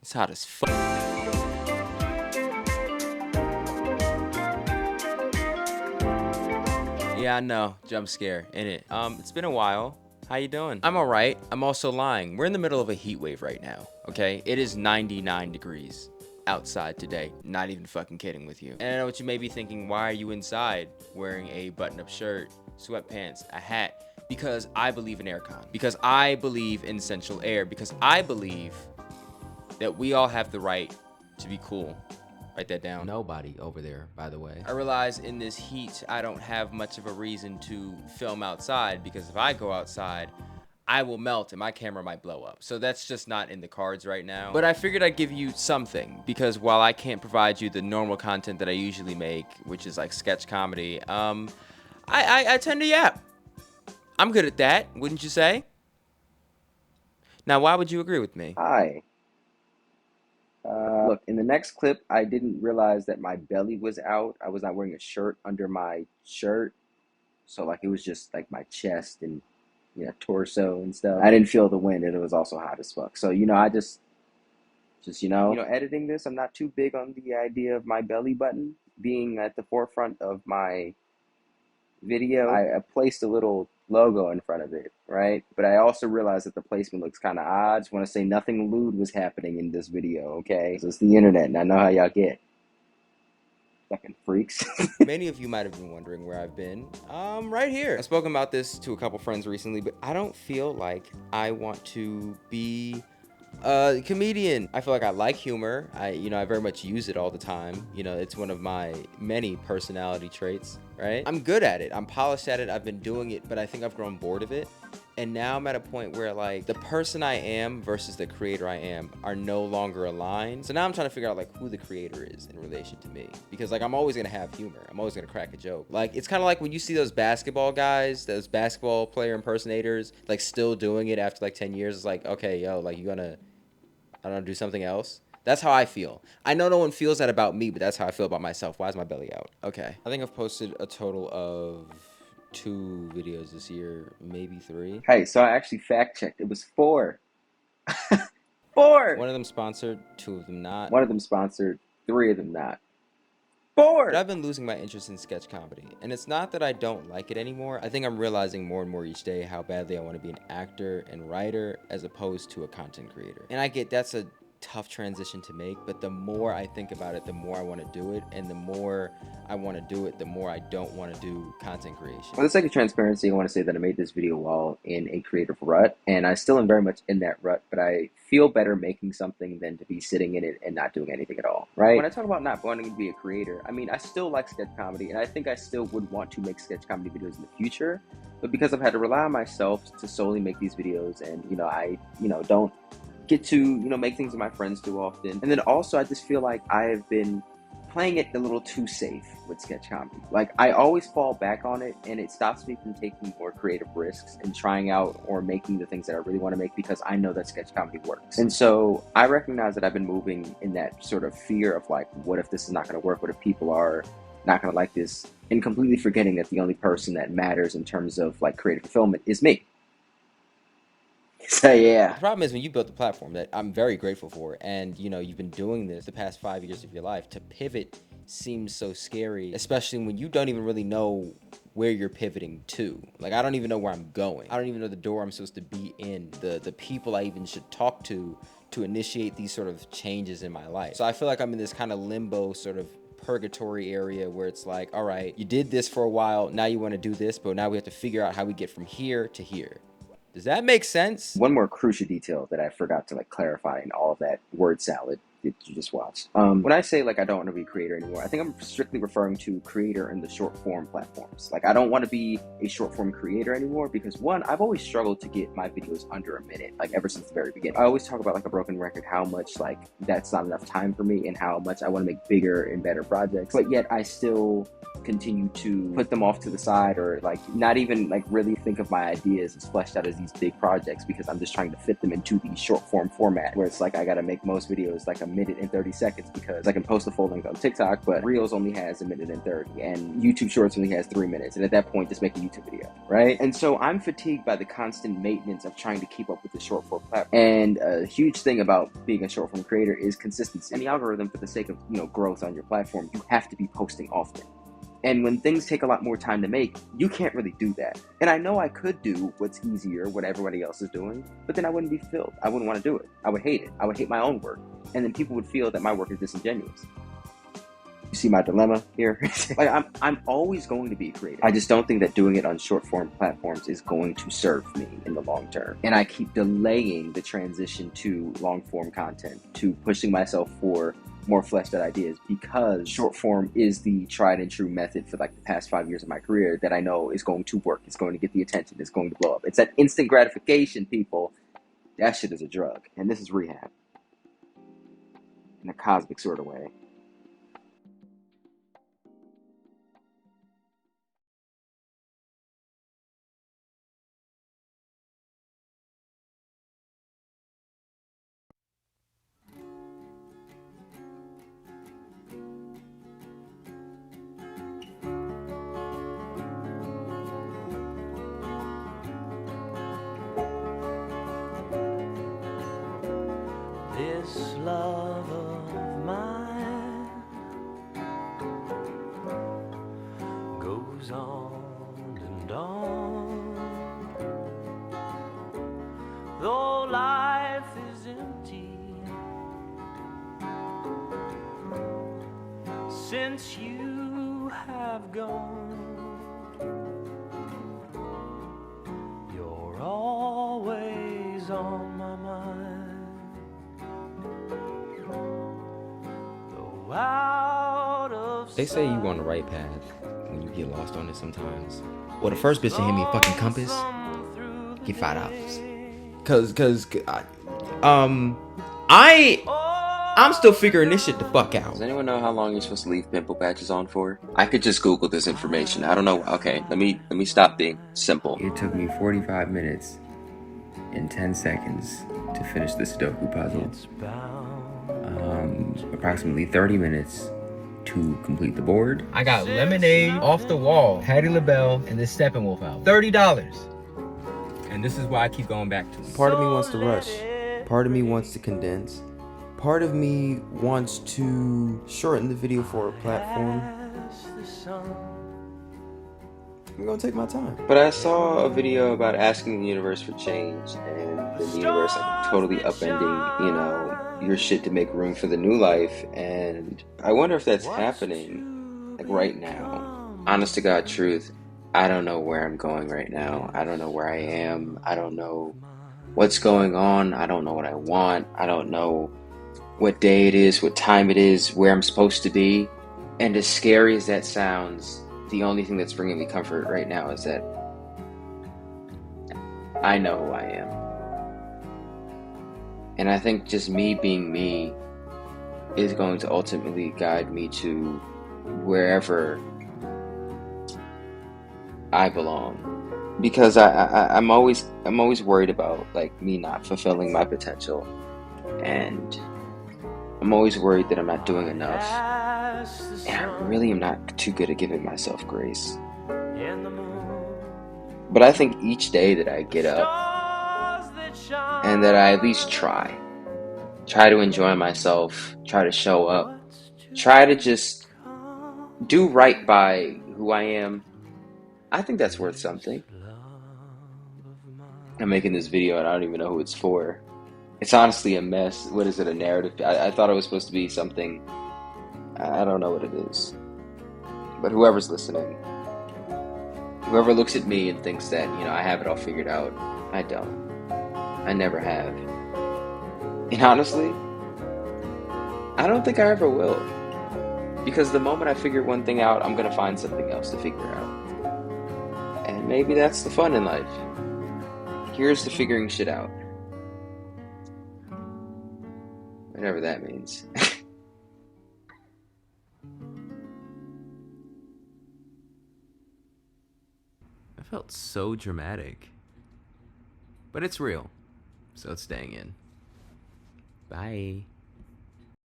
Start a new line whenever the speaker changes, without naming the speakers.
It's hot as fuck. Yeah, I know. Jump scare, innit? It's been a while. How you doing? I'm alright. I'm also lying. We're in the middle of a heat wave right now, okay? It is 99 degrees outside today. Not even fucking kidding with you. And I know what you may be thinking, why are you inside wearing a button-up shirt, sweatpants, a hat? Because I believe in aircon. Because I believe in central air. Because I believe that we all have the right to be cool. Write that down. Nobody over there, by the way. I realize in this heat, I don't have much of a reason to film outside, because if I go outside, I will melt and my camera might blow up. So that's just not in the cards right now. But I figured I'd give you something, because while I can't provide you the normal content that I usually make, which is like sketch comedy, I tend to yap. I'm good at that, wouldn't you say? Now, why would you agree with me?
Hi. Look, in the next clip, I didn't realize that my belly was out. I was not wearing a shirt under my shirt. So, like, it was just, like, my chest and, torso and stuff. I didn't feel the wind, and it was also hot as fuck. So, I just editing this, I'm not too big on the idea of my belly button being at the forefront of my video. I placed a little logo in front of it, right? But I also realized that the placement looks kind of odd. Just want to say nothing lewd was happening in this video, okay? So it's the internet, and I know how y'all get. Fucking freaks.
Many of you might have been wondering where I've been. Right here. I've spoken about this to a couple friends recently, but I don't feel like I want to be a comedian. I feel like I like humor. I very much use it all the time. It's one of my many personality traits, right? I'm good at it. I'm polished at it. I've been doing it, but I think I've grown bored of it. And now I'm at a point where, like, the person I am versus the creator I am are no longer aligned. So now I'm trying to figure out, like, who the creator is in relation to me. Because, like, I'm always going to have humor. I'm always going to crack a joke. Like, it's kind of like when you see those basketball guys, those basketball player impersonators, like, still doing it after, like, 10 years. It's like, okay, yo, like, you gonna, I don't know, do something else? That's how I feel. I know no one feels that about me, but that's how I feel about myself. Why is my belly out? Okay. I think I've posted a total of 2 videos this year, maybe 3.
Hey, so I actually fact checked. It was 4. 4!
One of them sponsored, 2 of them not.
One of them sponsored, 3 of them not.
But
4!
I've been losing my interest in sketch comedy. And it's not that I don't like it anymore. I think I'm realizing more and more each day how badly I want to be an actor and writer as opposed to a content creator. And I get that's a tough transition to make, but the more I think about it, the more I want to do it, and the more I want to do it, the more I don't want to do content creation.
For the sake of transparency, I want to say that I made this video while in a creative rut, and I still am very much in that rut, but I feel better making something than to be sitting in it and not doing anything at all, right? When I talk about not wanting to be a creator, I mean, I still like sketch comedy, and I think I still would want to make sketch comedy videos in the future, but because I've had to rely on myself to solely make these videos, and, I, don't get to, make things that my friends do often. And then also, I just feel like I have been playing it a little too safe with sketch comedy. Like, I always fall back on it, and it stops me from taking more creative risks and trying out or making the things that I really want to make, because I know that sketch comedy works. And so I recognize that I've been moving in that sort of fear of, like, what if this is not going to work? What if people are not going to like this? And completely forgetting that the only person that matters in terms of, like, creative fulfillment is me. So yeah.
The problem is when you built the platform that I'm very grateful for, and you've been doing this the past 5 years of your life, to pivot seems so scary, especially when you don't even really know where you're pivoting to. Like, I don't even know where I'm going. I don't even know the door I'm supposed to be in, the people I even should talk to initiate these sort of changes in my life. So I feel like I'm in this kind of limbo sort of purgatory area where it's like, all right, you did this for a while, now you want to do this, but now we have to figure out how we get from here to here. Does that make sense?
One more crucial detail that I forgot to clarify in all of that word salad that you just watched. When I say I don't want to be a creator anymore, I think I'm strictly referring to creator in the short form platforms. I don't want to be a short form creator anymore because, one, I've always struggled to get my videos under a minute, ever since the very beginning. I always talk about a broken record, how much that's not enough time for me and how much I want to make bigger and better projects, but yet I still continue to put them off to the side, or like not even like really think of my ideas as fleshed out as these big projects, because I'm just trying to fit them into the short form format, where it's like I gotta make most videos like 1:30 because I can post a full length on TikTok, but Reels only has 1:30 and YouTube Shorts only has 3 minutes, and at that point just make a YouTube video, right? And so I'm fatigued by the constant maintenance of trying to keep up with the short form platform. And a huge thing about being a short form creator is consistency. And the algorithm, for the sake of growth on your platform, you have to be posting often. And when things take a lot more time to make, you can't really do that. And I know I could do what's easier, what everybody else is doing, but then I wouldn't be fulfilled. I wouldn't want to do it. I would hate it. I would hate my own work. And then people would feel that my work is disingenuous. You see my dilemma here? Like I'm always going to be creative. I just don't think that doing it on short form platforms is going to serve me in the long term. And I keep delaying the transition to long form content, to pushing myself for more fleshed out ideas, because short form is the tried and true method for like the past 5 years of my career that I know is going to work. It's going to get the attention. It's going to blow up. It's that instant gratification, people. That shit is a drug. And this is rehab. In a cosmic sort of way.
This love of mine goes on and on, though life is empty since you have gone. You're always on my mind.
They say you on the right path when you get lost on it sometimes. Well, the first bitch to hand me a fucking compass, get $5. I'm still figuring this shit the fuck out.
Does anyone know how long you're supposed to leave pimple patches on for? I could just Google this information. I don't know. Okay, let me stop being simple.
It took me 45 minutes and 10 seconds to finish the Sudoku puzzle. Approximately 30 minutes to complete the board. I got Lemonade, Off the Wall, Patti LaBelle, and this Steppenwolf album. $30. And this is why I keep going back to it. Part of me wants to rush. Part of me wants to condense. Part of me wants to shorten the video for a platform. I'm gonna take my time. But I saw a video about asking the universe for change, and the universe like totally upending, your shit to make room for the new life. And I wonder if that's happening like right now. Honest to God truth, I don't know where I'm going right now. I don't know where I am. I don't know what's going on. I don't know what I want. I don't know what day it is, what time it is, where I'm supposed to be. And as scary as that sounds, the only thing that's bringing me comfort right now is that I know who I am. And I think just me being me is going to ultimately guide me to wherever I belong. Because I'm always worried about like me not fulfilling my potential, and I'm always worried that I'm not doing enough, and I really am not too good at giving myself grace. But I think each day that I get up and that I at least try to enjoy myself, try to show up, try to just do right by who I am, I think that's worth something. I'm making this video and I don't even know who it's for. It's honestly a mess. What is it, a narrative? I thought it was supposed to be something. I don't know what it is. But whoever's listening, whoever looks at me and thinks that, I have it all figured out, I don't. I never have. And honestly, I don't think I ever will. Because the moment I figure one thing out, I'm going to find something else to figure out. And maybe that's the fun in life. Here's the figuring shit out. Whatever that means. felt so dramatic. But it's real, so it's staying in. Bye.